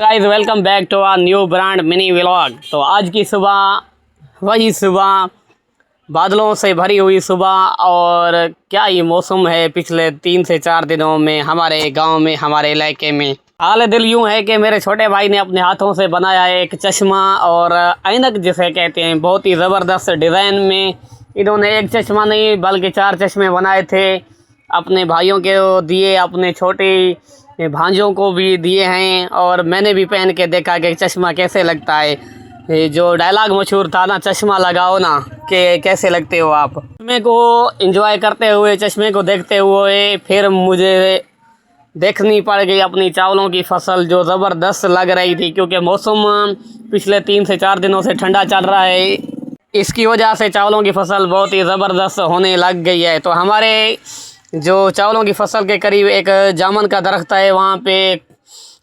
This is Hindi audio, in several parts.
Guys welcome back to our new brand mini vlog. तो आज की सुबह वही सुबह बादलों से भरी हुई सुबह। और क्या ये मौसम है पिछले 3 से 4 दिनों में हमारे गांव में, हमारे इलाके में। हाल दिल यूं है कि मेरे छोटे भाई ने अपने हाथों से बनाया है एक चश्मा और ऐनक जिसे कहते हैं, बहुत ही ज़बरदस्त डिज़ाइन में। इन्होंने एक चश्मा नहीं बल्कि 4 चश्मे बनाए थे। अपने भाइयों के दिए, अपने छोटे भांजों को भी दिए हैं और मैंने भी पहन के देखा कि चश्मा कैसे लगता है। ये जो डायलॉग मशहूर था ना, चश्मा लगाओ ना कि कैसे लगते हो आप। चश्मे को एंजॉय करते हुए, चश्मे को देखते हुए फिर मुझे देखनी पड़ गई अपनी चावलों की फसल, जो ज़बरदस्त लग रही थी क्योंकि मौसम पिछले 3 से 4 दिनों से ठंडा चल रहा है। इसकी वजह से चावलों की फसल बहुत ही ज़बरदस्त होने लग गई है। तो हमारे जो चावलों की फसल के करीब एक जामुन का दरख्त है, वहाँ पे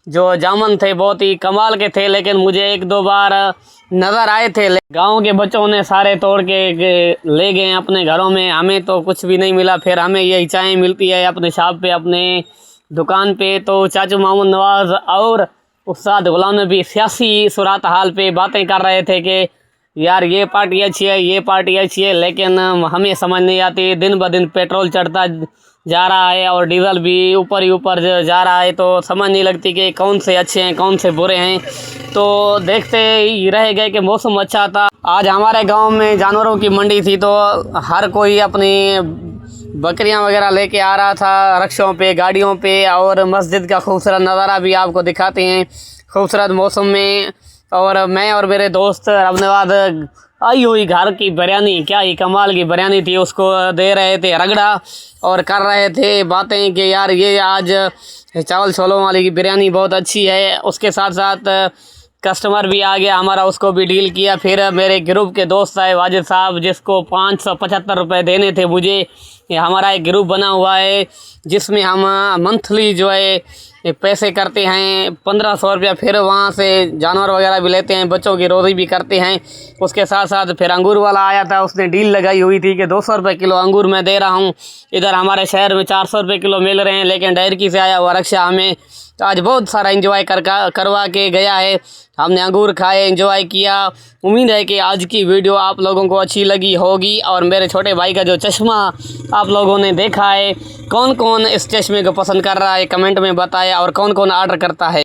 जो जामुन थे बहुत ही कमाल के थे, लेकिन मुझे 1-2 बार नज़र आए थे। गांव के बच्चों ने सारे तोड़ के ले गए अपने घरों में, हमें तो कुछ भी नहीं मिला। फिर हमें यही चाय मिलती है अपने शॉप पे, अपने दुकान पे। तो चाचू मोहम्मद नवाज़ और उस्ताद गुलाम नबी सियासी सूरत हाल पे बातें कर रहे थे कि यार ये पार्टी अच्छी है, ये पार्टी अच्छी है, लेकिन हमें समझ नहीं आती। दिन ब दिन पेट्रोल चढ़ता जा रहा है और डीजल भी ऊपर ही ऊपर जा रहा है, तो समझ नहीं लगती कि कौन से अच्छे हैं कौन से बुरे हैं। तो देखते ही रह गए कि मौसम अच्छा था। आज हमारे गांव में जानवरों की मंडी थी, तो हर कोई अपनी बकरियां वगैरह लेके आ रहा था रिक्शों पे, गाड़ियों पे। और मस्जिद का खूबसूरत नज़ारा भी आपको दिखाते हैं खूबसूरत मौसम में। और मैं और मेरे दोस्त रबनवाद आई हुई घर की बिरयानी, क्या ही कमाल की बिरयानी थी, उसको दे रहे थे रगड़ा और कर रहे थे बातें कि यार ये आज चावल छोलों वाली की बिरयानी बहुत अच्छी है। उसके साथ साथ कस्टमर भी आ गया हमारा, उसको भी डील किया। फिर मेरे ग्रुप के दोस्त आए, वाजिद साहब, जिसको 575 रुपये देने थे मुझे। ये हमारा एक ग्रुप बना हुआ है जिसमें हम मंथली जो है पैसे करते हैं 1500 रुपया। फिर वहाँ से जानवर वगैरह भी लेते हैं, बच्चों की रोज़ी भी करते हैं। उसके साथ साथ फिर अंगूर वाला आया था, उसने डील लगाई हुई थी कि 200 रुपये किलो अंगूर मैं दे रहा हूँ। इधर हमारे शहर में 400 रुपये किलो मिल रहे हैं, लेकिन डायरकी से आया हुआ रक्षा हमें आज बहुत सारा एंजॉय करवा के गया है। हमने अंगूर खाए, एंजॉय किया। उम्मीद है कि आज की वीडियो आप लोगों को अच्छी लगी होगी। और मेरे छोटे भाई का जो चश्मा आप लोगों ने देखा है, कौन कौन इस चश्मे को पसंद कर रहा है कमेंट में बताएं, और कौन कौन ऑर्डर करता है।